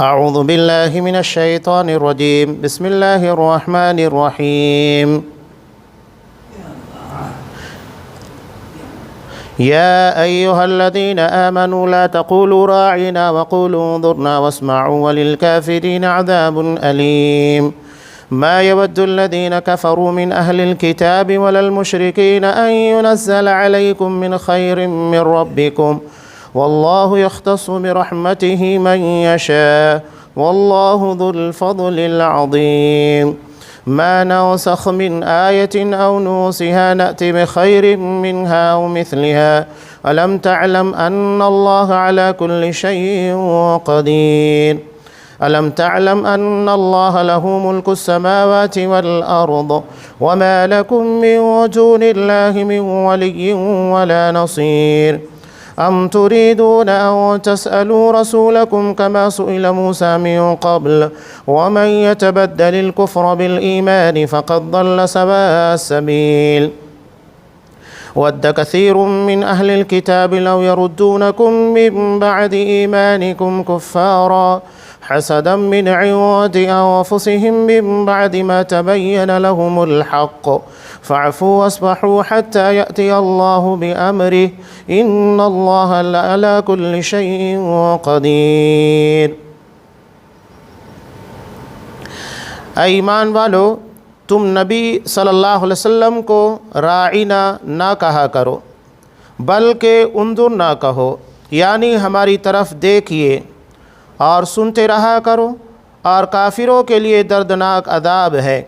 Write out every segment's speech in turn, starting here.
اعوذ باللہ من الشیطان الرجیم بسم اللہ الرحمن الرحیم يا أيها الذين آمنوا لا تقولوا راعنا وقولوا انظرنا واسمعوا وللكافرين عذاب أليم ما يود الذين كفروا من أهل الكتاب ولا المشركين أن ينزل عليكم من خير من ربكم والله يختص برحمته من يشاء والله ذو الفضل العظيم ما ننسخ من آية أو ننسها نأت بخير منها أو مثلها ألم تعلم أن الله على كل شيء قدير ألم تعلم أن الله له ملك السماوات والأرض وما لكم من دون الله من ولي ولا نصير أم تريدون أن تسألوا رسولكم كما سئل موسى من قبل ومن يتبدل الكفر بالإيمان فقد ضل سواء السبيل ود كثير من أهل الكتاب لو يردونكم من بعد إيمانكم كفارا حسدا من عند أنفسهم من بعد ما تبين لهم الحق فاعفوا واصفحوا حتى يأتي الله بأمره إن الله على كل شيء قدير۔ اے ایمان والو، تم نبی صلی اللہ علیہ وسلم کو راعینا نہ کہا کرو بلکہ انظرنا کہو، یعنی ہماری طرف دیکھیے اور سنتے رہا کرو، اور کافروں کے لیے دردناک عذاب ہے۔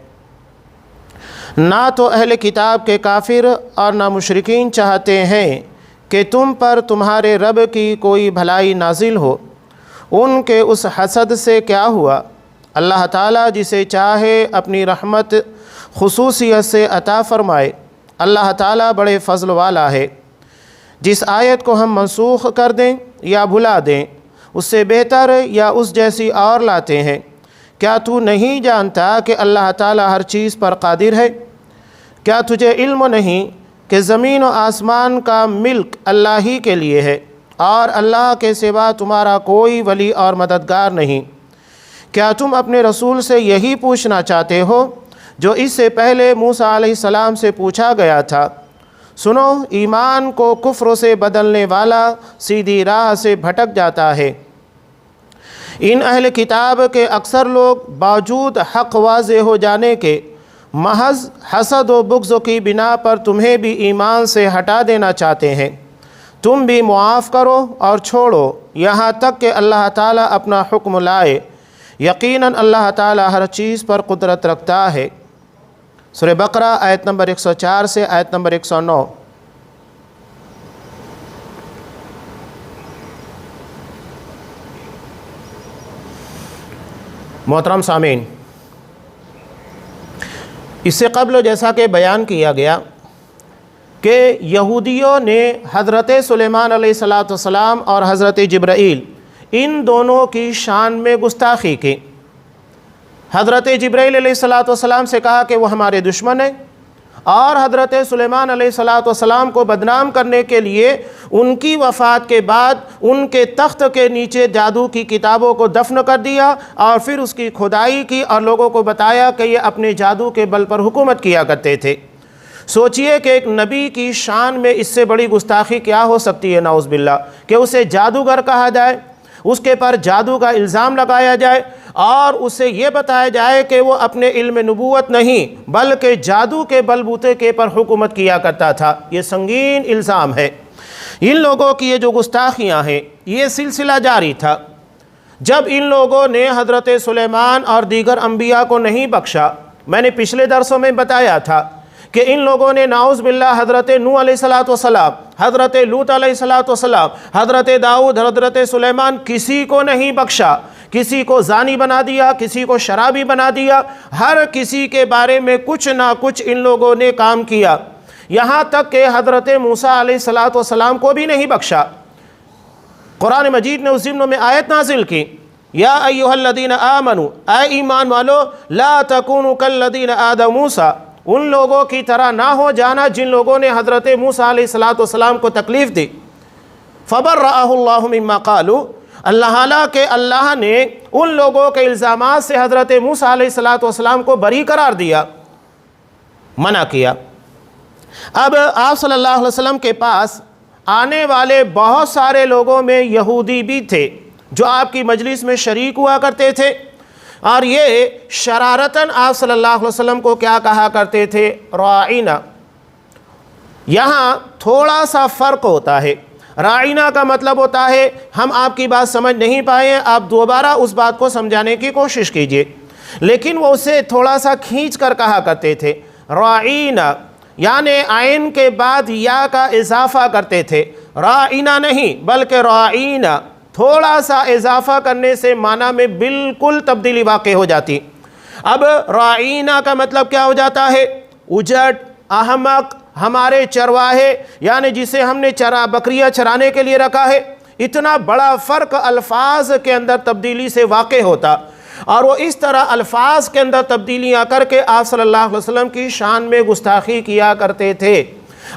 نہ تو اہل کتاب کے کافر اور نہ مشرکین چاہتے ہیں کہ تم پر تمہارے رب کی کوئی بھلائی نازل ہو۔ ان کے اس حسد سے کیا ہوا؟ اللہ تعالیٰ جسے چاہے اپنی رحمت خصوصیت سے عطا فرمائے۔ اللہ تعالیٰ بڑے فضل والا ہے۔ جس آیت کو ہم منسوخ کر دیں یا بھلا دیں، اس سے بہتر یا اس جیسی اور لاتے ہیں۔ کیا تو نہیں جانتا کہ اللہ تعالیٰ ہر چیز پر قادر ہے؟ کیا تجھے علم نہیں کہ زمین و آسمان کا ملک اللہ ہی کے لیے ہے، اور اللہ کے سوا تمہارا کوئی ولی اور مددگار نہیں؟ کیا تم اپنے رسول سے یہی پوچھنا چاہتے ہو جو اس سے پہلے موسیٰ علیہ السلام سے پوچھا گیا تھا؟ سنو، ایمان کو کفر سے بدلنے والا سیدھی راہ سے بھٹک جاتا ہے۔ ان اہل کتاب کے اکثر لوگ باوجود حق واضح ہو جانے کے محض حسد و بغض کی بنا پر تمہیں بھی ایمان سے ہٹا دینا چاہتے ہیں۔ تم بھی معاف کرو اور چھوڑو یہاں تک کہ اللہ تعالیٰ اپنا حکم لائے۔ یقیناً اللہ تعالیٰ ہر چیز پر قدرت رکھتا ہے۔ سورہ بقرہ آیت نمبر 104 سے آیت نمبر 109۔ محترم سامعین، اس سے قبل جیسا کہ بیان کیا گیا کہ یہودیوں نے حضرت سلیمان علیہ السلام اور حضرت جبرائیل ان دونوں کی شان میں گستاخی کی۔ حضرت جبرائیل علیہ السلام سے کہا کہ وہ ہمارے دشمن ہیں، اور حضرت سلیمان علیہ السلام کو بدنام کرنے کے لیے ان کی وفات کے بعد ان کے تخت کے نیچے جادو کی کتابوں کو دفن کر دیا، اور پھر اس کی کھدائی کی اور لوگوں کو بتایا کہ یہ اپنے جادو کے بل پر حکومت کیا کرتے تھے۔ سوچئے کہ ایک نبی کی شان میں اس سے بڑی گستاخی کیا ہو سکتی ہے، نعوذ باللہ، کہ اسے جادوگر کہا جائے، اس کے پر جادو کا الزام لگایا جائے، اور اسے یہ بتایا جائے کہ وہ اپنے علم نبوت نہیں بلکہ جادو کے بل بوتے کے پر حکومت کیا کرتا تھا۔ یہ سنگین الزام ہے۔ ان لوگوں کی یہ جو گستاخیاں ہیں، یہ سلسلہ جاری تھا۔ جب ان لوگوں نے حضرت سلیمان اور دیگر انبیاء کو نہیں بخشا، میں نے پچھلے درسوں میں بتایا تھا کہ ان لوگوں نے نعوذ باللہ حضرت نوح علیہ السلام، حضرت لوط علیہ السلام، حضرت داؤد، حضرت سلیمان، کسی کو نہیں بخشا۔ کسی کو زانی بنا دیا، کسی کو شرابی بنا دیا، ہر کسی کے بارے میں کچھ نہ کچھ ان لوگوں نے کام کیا، یہاں تک کہ حضرت موسیٰ علیہ السلام کو بھی نہیں بخشا۔ قرآن مجید نے اس ضمن میں آیت نازل کی، یا ایہا الذین آمنوا، اے ایمان والو، لا تکونوا کالذین آذوا موسیٰ، ان لوگوں کی طرح نہ ہو جانا جن لوگوں نے حضرت موسیٰ علیہ السلام کو تکلیف دی۔ فبرأہ اللہ مما قالوا، اللہ نے ان لوگوں کے الزامات سے حضرت موسیٰ علیہ السلام کو بری قرار دیا، منع کیا۔ اب آپ صلی اللہ علیہ وسلم کے پاس آنے والے بہت سارے لوگوں میں یہودی بھی تھے جو آپ کی مجلس میں شریک ہوا کرتے تھے، اور یہ شرارتاً آپ صلی اللہ علیہ وسلم کو کیا کہا کرتے تھے؟ راعینا۔ یہاں تھوڑا سا فرق ہوتا ہے۔ راعینا کا مطلب ہوتا ہے ہم آپ کی بات سمجھ نہیں پائے، آپ دوبارہ اس بات کو سمجھانے کی کوشش کیجئے، لیکن وہ اسے تھوڑا سا کھینچ کر کہا کرتے تھے۔ راعینا یعنی عین کے بعد یا کا اضافہ کرتے تھے، راعینا نہیں بلکہ راعینا، تھوڑا سا اضافہ کرنے سے معنی میں بالکل تبدیلی واقع ہو جاتی۔ اب راعینا کا مطلب کیا ہو جاتا ہے؟ اجٹ، احمق، ہمارے چرواہے، یعنی جسے ہم نے بکریاں چرانے کے لیے رکھا ہے۔ اتنا بڑا فرق الفاظ کے اندر تبدیلی سے واقع ہوتا، اور وہ اس طرح الفاظ کے اندر تبدیلیاں کر کے آپ صلی اللہ علیہ وسلم کی شان میں گستاخی کیا کرتے تھے۔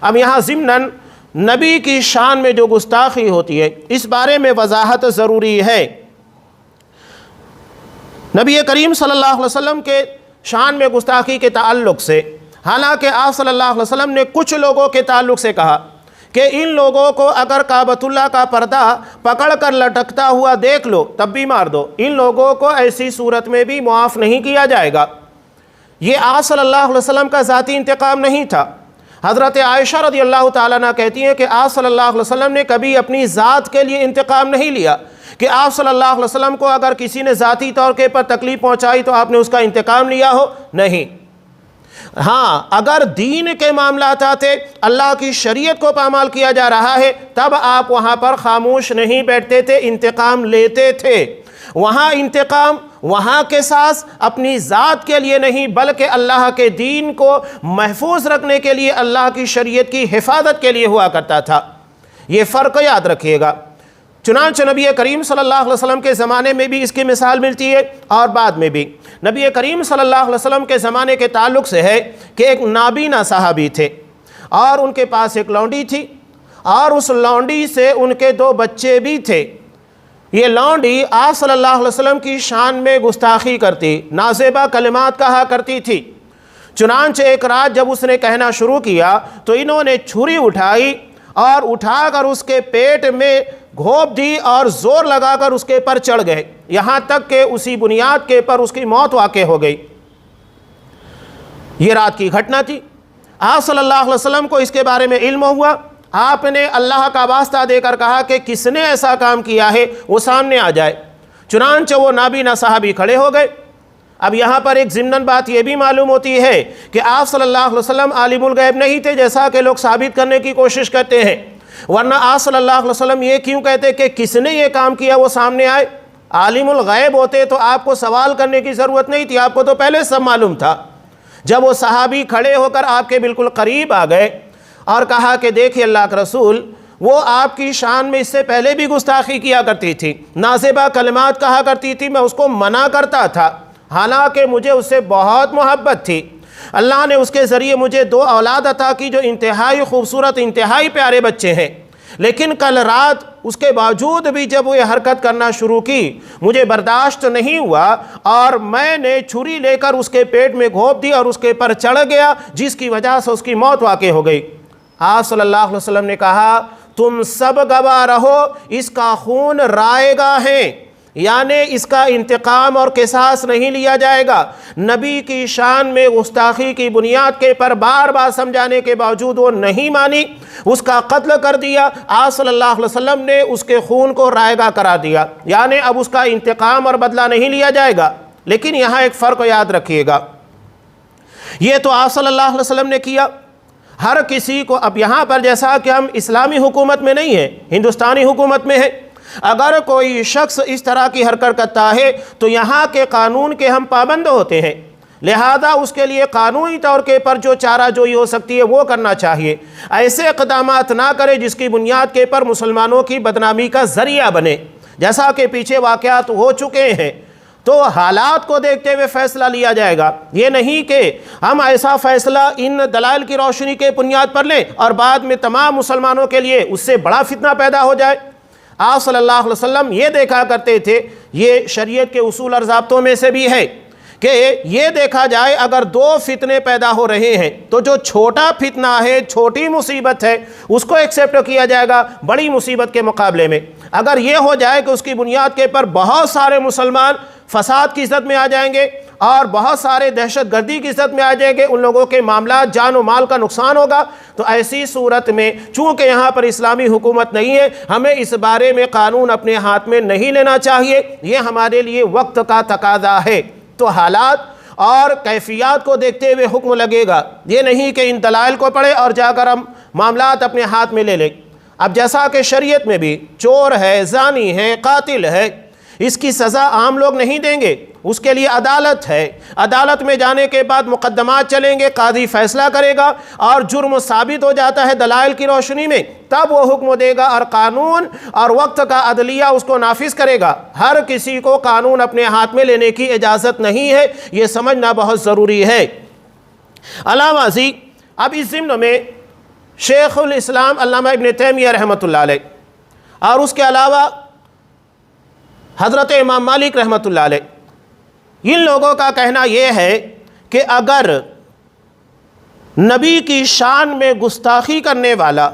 اب یہاں ضمناً نبی کی شان میں جو گستاخی ہوتی ہے اس بارے میں وضاحت ضروری ہے۔ نبی کریم صلی اللہ علیہ وسلم کے شان میں گستاخی کے تعلق سے، حالانکہ آپ صلی اللہ علیہ وسلم نے کچھ لوگوں کے تعلق سے کہا کہ ان لوگوں کو اگر کعبۃ اللہ کا پردہ پکڑ کر لٹکتا ہوا دیکھ لو تب بھی مار دو، ان لوگوں کو ایسی صورت میں بھی معاف نہیں کیا جائے گا۔ یہ آپ صلی اللہ علیہ وسلم کا ذاتی انتقام نہیں تھا۔ حضرت عائشہ رضی اللہ تعالیٰ عنہ کہتی ہیں کہ آپ صلی اللہ علیہ وسلم نے کبھی اپنی ذات کے لیے انتقام نہیں لیا، کہ آپ صلی اللہ علیہ وسلم کو اگر کسی نے ذاتی طور کے پر تکلیف پہنچائی تو آپ نے اس کا انتقام لیا ہو، نہیں۔ ہاں، اگر دین کے معاملات آتے، اللہ کی شریعت کو پامال کیا جا رہا ہے، تب آپ وہاں پر خاموش نہیں بیٹھتے تھے، انتقام لیتے تھے۔ وہاں انتقام، وہاں قصاص اپنی ذات کے لیے نہیں بلکہ اللہ کے دین کو محفوظ رکھنے کے لیے، اللہ کی شریعت کی حفاظت کے لیے ہوا کرتا تھا۔ یہ فرق یاد رکھیے گا۔ چنانچہ نبی کریم صلی اللہ علیہ وسلم کے زمانے میں بھی اس کی مثال ملتی ہے، اور بعد میں بھی۔ نبی کریم صلی اللہ علیہ وسلم کے زمانے کے تعلق سے ہے کہ ایک نابینا صحابی تھے، اور ان کے پاس ایک لونڈی تھی، اور اس لونڈی سے ان کے 2 بچے بھی تھے۔ یہ لونڈی آپ صلی اللہ علیہ وسلم کی شان میں گستاخی کرتی، نازیبہ کلمات کہا کرتی تھی۔ چنانچہ ایک رات جب اس نے کہنا شروع کیا تو انہوں نے چھری اٹھائی اور اٹھا کر اس کے پیٹ میں گھونپ دی اور زور لگا کر اس کے پر چڑھ گئے، یہاں تک کہ اسی بنیاد کے پر اس کی موت واقع ہو گئی۔ یہ رات کی گھٹنا تھی۔ آپ صلی اللہ علیہ وسلم کو اس کے بارے میں علم ہوا، آپ نے اللہ کا واسطہ دے کر کہا کہ کس نے ایسا کام کیا ہے وہ سامنے آ جائے۔ چنانچہ وہ نابینا صحابی کھڑے ہو گئے۔ اب یہاں پر ایک ضمناً بات یہ بھی معلوم ہوتی ہے کہ آپ صلی اللہ علیہ وسلم عالم الغیب نہیں تھے جیسا کہ لوگ ثابت کرنے کی کوشش کرتے ہیں، ورنہ آپ صلی اللہ علیہ وسلم یہ کیوں کہتے کہ کس نے یہ کام کیا وہ سامنے آئے؟ عالم الغیب ہوتے تو آپ کو سوال کرنے کی ضرورت نہیں تھی، آپ کو تو پہلے سب معلوم تھا۔ جب وہ صحابی کھڑے ہو کر آپ کے بالکل قریب آ گئے اور کہا کہ دیکھیے اللہ کے رسول، وہ آپ کی شان میں اس سے پہلے بھی گستاخی کیا کرتی تھی، نازیبہ کلمات کہا کرتی تھی، میں اس کو منع کرتا تھا، حالانکہ مجھے اس سے بہت محبت تھی۔ اللہ نے اس کے ذریعے مجھے 2 اولاد عطا کی جو انتہائی خوبصورت، انتہائی پیارے بچے ہیں، لیکن کل رات اس کے باوجود بھی جب وہ یہ حرکت کرنا شروع کی مجھے برداشت نہیں ہوا، اور میں نے چھری لے کر اس کے پیٹ میں گھونپ دی اور اس کے پر چڑھ گیا، جس کی وجہ سے اس کی موت واقع ہو گئی۔ آپ صلی اللہ علیہ وسلم نے کہا تم سب گواہ رہو، اس کا خون رائے گا ہے، یعنی اس کا انتقام اور قصاص نہیں لیا جائے گا۔ نبی کی شان میں گستاخی کی بنیاد کے پر بار بار سمجھانے کے باوجود وہ نہیں مانی، اس کا قتل کر دیا۔ آپ صلی اللہ علیہ وسلم نے اس کے خون کو رائیگاں قرار دیا، یعنی اب اس کا انتقام اور بدلہ نہیں لیا جائے گا۔ لیکن یہاں ایک فرق یاد رکھیے گا، یہ تو آپ صلی اللہ علیہ وسلم نے کیا، ہر کسی کو۔ اب یہاں پر جیسا کہ ہم اسلامی حکومت میں نہیں ہیں، ہندوستانی حکومت میں ہے، اگر کوئی شخص اس طرح کی حرکت کرتا ہے تو یہاں کے قانون کے ہم پابند ہوتے ہیں، لہذا اس کے لیے قانونی طور کے پر جو چارہ جوئی ہو سکتی ہے وہ کرنا چاہیے۔ ایسے اقدامات نہ کرے جس کی بنیاد کے پر مسلمانوں کی بدنامی کا ذریعہ بنے، جیسا کہ پیچھے واقعات ہو چکے ہیں۔ تو حالات کو دیکھتے ہوئے فیصلہ لیا جائے گا، یہ نہیں کہ ہم ایسا فیصلہ ان دلائل کی روشنی کے بنیاد پر لیں اور بعد میں تمام مسلمانوں کے لیے اس سے بڑا فتنہ پیدا ہو جائے۔ آپ صلی اللہ علیہ وسلم یہ دیکھا کرتے تھے، یہ شریعت کے اصول اور ضابطوں میں سے بھی ہے کہ یہ دیکھا جائے اگر دو فتنے پیدا ہو رہے ہیں تو جو چھوٹا فتنہ ہے، چھوٹی مصیبت ہے، اس کو ایکسیپٹ کیا جائے گا بڑی مصیبت کے مقابلے میں۔ اگر یہ ہو جائے کہ اس کی بنیاد کے پر بہت سارے مسلمان فساد کی زد میں آ جائیں گے اور بہت سارے دہشت گردی کی زد میں آ جائیں گے، ان لوگوں کے معاملات جان و مال کا نقصان ہوگا، تو ایسی صورت میں چونکہ یہاں پر اسلامی حکومت نہیں ہے، ہمیں اس بارے میں قانون اپنے ہاتھ میں نہیں لینا چاہیے، یہ ہمارے لیے وقت کا تقاضا ہے۔ تو حالات اور کیفیات کو دیکھتے ہوئے حکم لگے گا، یہ نہیں کہ ان دلائل کو پڑھے اور جا کر ہم معاملات اپنے ہاتھ میں لے لیں۔ اب جیسا کہ شریعت میں بھی چور ہے، زانی ہے، قاتل ہے، اس کی سزا عام لوگ نہیں دیں گے، اس کے لیے عدالت ہے، عدالت میں جانے کے بعد مقدمات چلیں گے، قاضی فیصلہ کرے گا اور جرم ثابت ہو جاتا ہے دلائل کی روشنی میں، تب وہ حکم دے گا اور قانون اور وقت کا عدلیہ اس کو نافذ کرے گا۔ ہر کسی کو قانون اپنے ہاتھ میں لینے کی اجازت نہیں ہے، یہ سمجھنا بہت ضروری ہے۔ علامہ ازی اب اس ضمن میں شیخ الاسلام علامہ ابن تیمیہ رحمۃ اللہ علیہ اور اس کے علاوہ حضرت امام مالک رحمۃ اللہ علیہ، ان لوگوں کا کہنا یہ ہے کہ اگر نبی کی شان میں گستاخی کرنے والا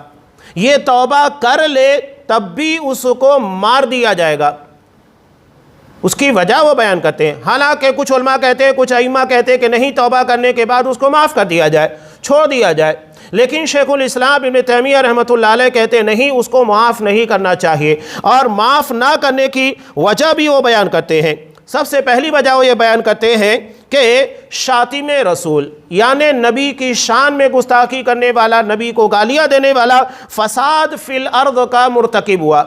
یہ توبہ کر لے تب بھی اس کو مار دیا جائے گا۔ اس کی وجہ وہ بیان کرتے ہیں، حالانکہ کچھ علماء کہتے ہیں، کچھ ائمہ کہتے ہیں کہ نہیں، توبہ کرنے کے بعد اس کو معاف کر دیا جائے، چھوڑ دیا جائے، لیکن شیخ الاسلام ابن تیمیہ رحمۃ اللہ علیہ کہتے ہیں نہیں، اس کو معاف نہیں کرنا چاہیے، اور معاف نہ کرنے کی وجہ بھی وہ بیان کرتے ہیں۔ سب سے پہلی وجہ وہ یہ بیان کرتے ہیں کہ شاتم رسول یعنی نبی کی شان میں گستاخی کرنے والا، نبی کو گالیاں دینے والا فساد فی الارض کا مرتکب ہوا۔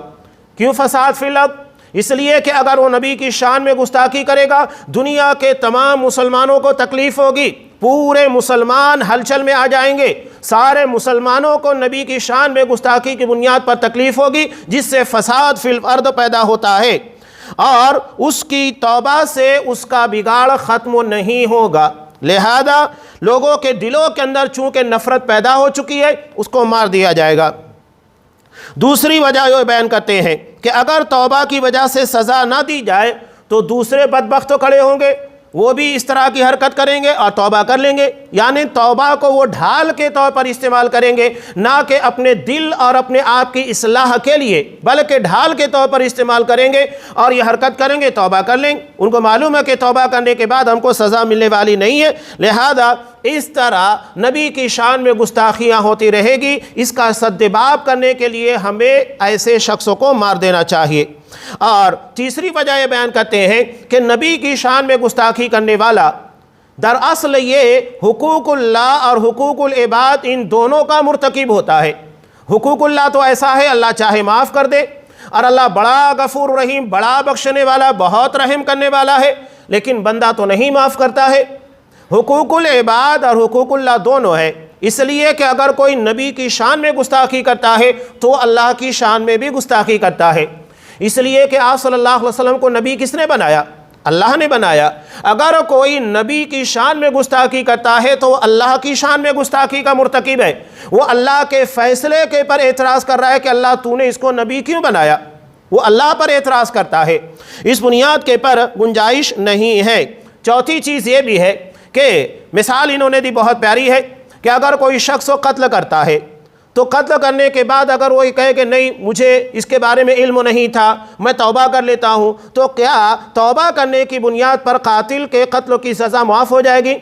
کیوں فساد فی الارض؟ اس لیے کہ اگر وہ نبی کی شان میں گستاخی کرے گا، دنیا کے تمام مسلمانوں کو تکلیف ہوگی، پورے مسلمان ہلچل میں آ جائیں گے، سارے مسلمانوں کو نبی کی شان میں گستاخی کی بنیاد پر تکلیف ہوگی، جس سے فساد فی الارض پیدا ہوتا ہے، اور اس کی توبہ سے اس کا بگاڑ ختم نہیں ہوگا۔ لہذا لوگوں کے دلوں کے اندر چونکہ نفرت پیدا ہو چکی ہے، اس کو مار دیا جائے گا۔ دوسری وجہ یہ بیان کرتے ہیں کہ اگر توبہ کی وجہ سے سزا نہ دی جائے تو دوسرے بدبخت کھڑے ہوں گے، وہ بھی اس طرح کی حرکت کریں گے اور توبہ کر لیں گے، یعنی توبہ کو وہ ڈھال کے طور پر استعمال کریں گے، نہ کہ اپنے دل اور اپنے آپ کی اصلاح کے لیے، بلکہ ڈھال کے طور پر استعمال کریں گے اور یہ حرکت کریں گے، توبہ کر لیں گے۔ ان کو معلوم ہے کہ توبہ کرنے کے بعد ہم کو سزا ملنے والی نہیں ہے، لہذا اس طرح نبی کی شان میں گستاخیاں ہوتی رہے گی، اس کا سدباب کرنے کے لیے ہمیں ایسے شخصوں کو مار دینا چاہیے۔ اور تیسری وجہ یہ بیان کرتے ہیں کہ نبی کی شان میں گستاخی کرنے والا دراصل یہ حقوق اللہ اور حقوق العباد ان دونوں کا مرتکب ہوتا ہے۔ حقوق اللہ تو ایسا ہے اللہ چاہے معاف کر دے، اور اللہ بڑا غفور رحیم، بڑا بخشنے والا، بہت رحم کرنے والا ہے، لیکن بندہ تو نہیں معاف کرتا ہے۔ حقوق العباد اور حقوق اللہ دونوں ہے، اس لیے کہ اگر کوئی نبی کی شان میں گستاخی کرتا ہے تو اللہ کی شان میں بھی گستاخی کرتا ہے، اس لیے کہ آپ صلی اللہ علیہ وسلم کو نبی کس نے بنایا؟ اللہ نے بنایا۔ اگر کوئی نبی کی شان میں گستاخی کرتا ہے تو وہ اللہ کی شان میں گستاخی کا مرتکب ہے، وہ اللہ کے فیصلے کے پر اعتراض کر رہا ہے کہ اللہ تو نے اس کو نبی کیوں بنایا، وہ اللہ پر اعتراض کرتا ہے، اس بنیاد کے پر گنجائش نہیں ہے۔ چوتھی چیز یہ بھی ہے کہ مثال انہوں نے دی بہت پیاری ہے کہ اگر کوئی شخص قتل کرتا ہے تو قتل کرنے کے بعد اگر وہ یہ کہے کہ نہیں مجھے اس کے بارے میں علم نہیں تھا، میں توبہ کر لیتا ہوں، تو کیا توبہ کرنے کی بنیاد پر قاتل کے قتل کی سزا معاف ہو جائے گی؟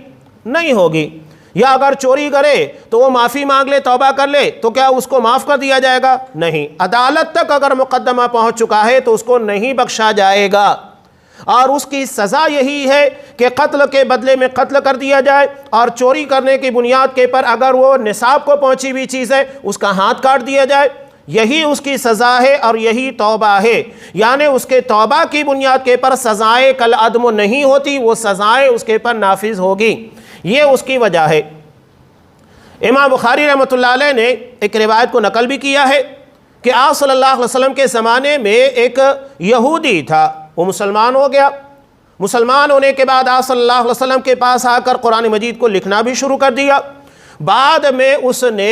نہیں ہوگی۔ یا اگر چوری کرے تو وہ معافی مانگ لے، توبہ کر لے، تو کیا اس کو معاف کر دیا جائے گا؟ نہیں۔ عدالت تک اگر مقدمہ پہنچ چکا ہے تو اس کو نہیں بخشا جائے گا، اور اس کی سزا یہی ہے کہ قتل کے بدلے میں قتل کر دیا جائے، اور چوری کرنے کی بنیاد کے پر اگر وہ نصاب کو پہنچی ہوئی چیز ہے اس کا ہاتھ کاٹ دیا جائے، یہی اس کی سزا ہے اور یہی توبہ ہے۔ یعنی اس کے توبہ کی بنیاد کے پر سزائے کالعدم نہیں ہوتی، وہ سزائے اس کے پر نافذ ہوگی، یہ اس کی وجہ ہے۔ امام بخاری رحمۃ اللہ علیہ نے ایک روایت کو نقل بھی کیا ہے کہ آپ صلی اللہ علیہ وسلم کے زمانے میں ایک یہودی تھا، وہ مسلمان ہو گیا، مسلمان ہونے کے بعد آپ صلی اللہ علیہ وسلم کے پاس آ کر قرآن مجید کو لکھنا بھی شروع کر دیا، بعد میں اس نے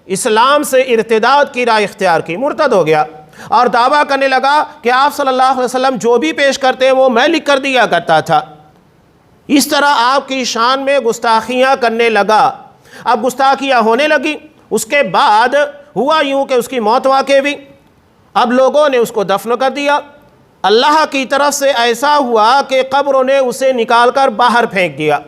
اسلام سے ارتداد کی راہ اختیار کی، مرتد ہو گیا، اور دعویٰ کرنے لگا کہ آپ صلی اللہ علیہ وسلم جو بھی پیش کرتے ہیں وہ میں لکھ کر دیا کرتا تھا۔ اس طرح آپ کی شان میں گستاخیاں کرنے لگا۔ اب گستاخیاں ہونے لگی، اس کے بعد ہوا یوں کہ اس کی موت واقع ہوئی۔ اب لوگوں نے اس کو دفن کر دیا۔ اللہ کی طرف سے ایسا ہوا کہ قبروں نے اسے نکال کر باہر پھینک دیا۔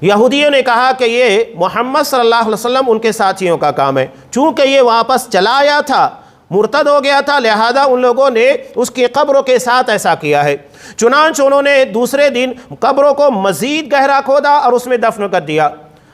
یہودیوں نے کہا کہ یہ محمد صلی اللہ علیہ وسلم ان کے ساتھیوں کا کام ہے، چونکہ یہ واپس چلا آیا تھا، مرتد ہو گیا تھا، لہذا ان لوگوں نے اس کی قبروں کے ساتھ ایسا کیا ہے۔ چنانچہ انہوں نے دوسرے دن قبروں کو مزید گہرا کھودا اور اس میں دفن کر دیا۔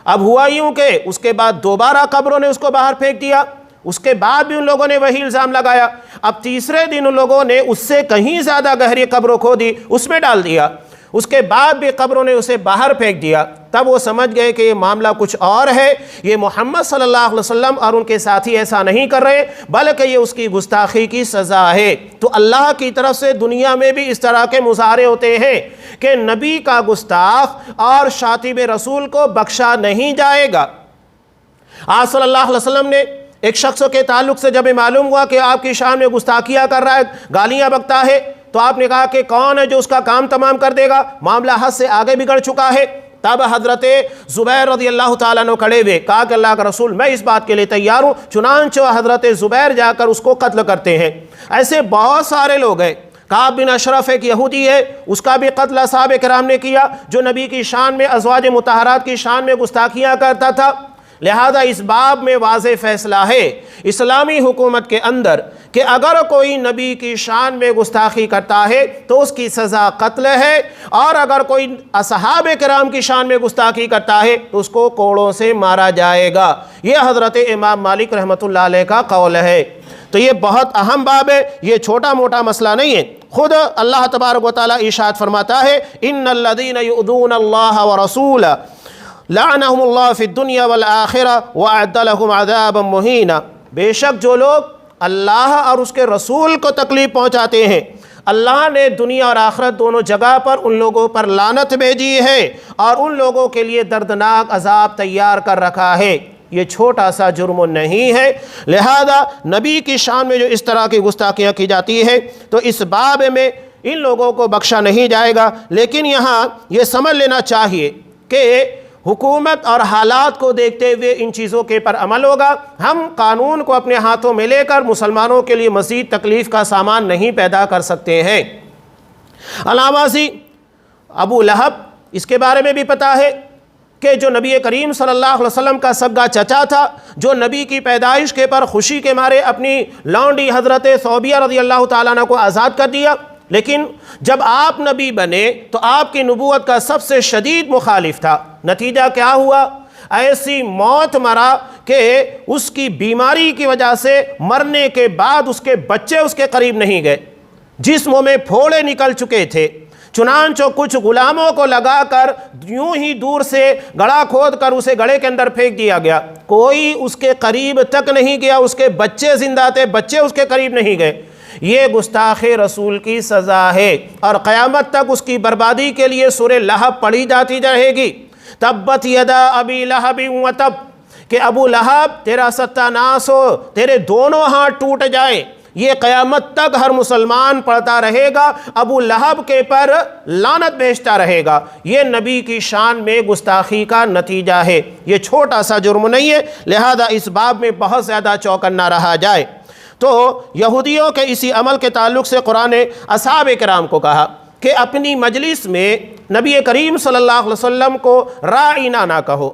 اب ہوا یوں کہ اس کے بعد دوبارہ قبروں نے اس کو باہر پھینک دیا، اس کے بعد بھی ان لوگوں نے وہی الزام لگایا۔ اب تیسرے دن ان لوگوں نے اس سے کہیں زیادہ گہری قبروں کھودی، اس میں ڈال دیا، اس کے بعد بھی قبروں نے اسے باہر پھینک دیا۔ تب وہ سمجھ گئے کہ یہ معاملہ کچھ اور ہے، یہ محمد صلی اللہ علیہ وسلم اور ان کے ساتھی ایسا نہیں کر رہے بلکہ یہ اس کی گستاخی کی سزا ہے۔ تو اللہ کی طرف سے دنیا میں بھی اس طرح کے مظاہرے ہوتے ہیں کہ نبی کا گستاخ اور شاتم رسول کو بخشا نہیں جائے گا۔ آپ صلی اللہ علیہ وسلم نے ایک شخص کے تعلق سے جب معلوم ہوا کہ آپ کی شان میں گستاخیاں کر رہا ہے، گالیاں بکتا ہے، تو آپ نے کہا کہ کون ہے جو اس کا کام تمام کر دے گا؟ معاملہ حد سے آگے بگڑ چکا ہے۔ تب حضرت زبیر رضی اللہ تعالیٰ عنہ کھڑے ہوئے، کہا کہ اللہ کا رسول میں اس بات کے لیے تیار ہوں۔ چنانچہ حضرت زبیر جا کر اس کو قتل کرتے ہیں۔ ایسے بہت سارے لوگ ہیں۔ کعب بن اشرف ایک یہودی ہے، اس کا بھی قتل صحابہ کرام نے کیا، جو نبی کی شان میں، ازواج مطہرات کی شان میں گستاخیاں کرتا تھا۔ لہذا اس باب میں واضح فیصلہ ہے اسلامی حکومت کے اندر کہ اگر کوئی نبی کی شان میں گستاخی کرتا ہے تو اس کی سزا قتل ہے، اور اگر کوئی اصحاب کرام کی شان میں گستاخی کرتا ہے تو اس کو کوڑوں سے مارا جائے گا۔ یہ حضرت امام مالک رحمۃ اللہ علیہ کا قول ہے۔ تو یہ بہت اہم باب ہے، یہ چھوٹا موٹا مسئلہ نہیں ہے۔ خود اللہ تبارک و تعالیٰ ارشاد فرماتا ہے، ان الذین یؤذون اللہ ورسولہ لعنہم اللہ فی الدنیا والآخرہ وأعد لہم عذابا مہینا۔ بے شک جو لوگ اللہ اور اس کے رسول کو تکلیف پہنچاتے ہیں، اللہ نے دنیا اور آخرت دونوں جگہ پر ان لوگوں پر لعنت بھیجی ہے اور ان لوگوں کے لیے دردناک عذاب تیار کر رکھا ہے۔ یہ چھوٹا سا جرم نہیں ہے۔ لہذا نبی کی شان میں جو اس طرح کی گستاخیاں کی جاتی ہے تو اس باب میں ان لوگوں کو بخشا نہیں جائے گا۔ لیکن یہاں یہ سمجھ لینا چاہیے کہ حکومت اور حالات کو دیکھتے ہوئے ان چیزوں کے پر عمل ہوگا۔ ہم قانون کو اپنے ہاتھوں میں لے کر مسلمانوں کے لیے مزید تکلیف کا سامان نہیں پیدا کر سکتے ہیں۔ علامہ سی ابو لہب، اس کے بارے میں بھی پتا ہے کہ جو نبی کریم صلی اللہ علیہ وسلم کا سگا چچا تھا، جو نبی کی پیدائش کے پر خوشی کے مارے اپنی لونڈی حضرت ثوبیہ رضی اللہ تعالیٰ عنہ کو آزاد کر دیا، لیکن جب آپ نبی بنے تو آپ کی نبوت کا سب سے شدید مخالف تھا۔ نتیجہ کیا ہوا؟ ایسی موت مرا کہ اس کی بیماری کی وجہ سے مرنے کے بعد اس کے بچے اس کے قریب نہیں گئے، جسموں میں پھوڑے نکل چکے تھے۔ چنانچہ کچھ غلاموں کو لگا کر یوں ہی دور سے گڑھا کھود کر اسے گڑھے کے اندر پھینک دیا گیا، کوئی اس کے قریب تک نہیں گیا، اس کے بچے زندہ تھے، بچے اس کے قریب نہیں گئے۔ یہ گستاخ رسول کی سزا ہے اور قیامت تک اس کی بربادی کے لیے سورہ لہب پڑھی جاتی رہے گی۔ تبت یدا ابی لہب وتب، کہ ابو لہب تیرا ستیہ ناش ہو، تیرے دونوں ہاتھ ٹوٹ جائیں۔ یہ قیامت تک ہر مسلمان پڑھتا رہے گا، ابو لہب کے پر لعنت بھیجتا رہے گا۔ یہ نبی کی شان میں گستاخی کا نتیجہ ہے، یہ چھوٹا سا جرم نہیں ہے، لہذا اس باب میں بہت زیادہ چوکن نہ رہا جائے۔ تو یہودیوں کے اسی عمل کے تعلق سے قرآن اصحاب کرام کو کہا کہ اپنی مجلس میں نبی کریم صلی اللہ علیہ وسلم کو راعینا نہ کہو۔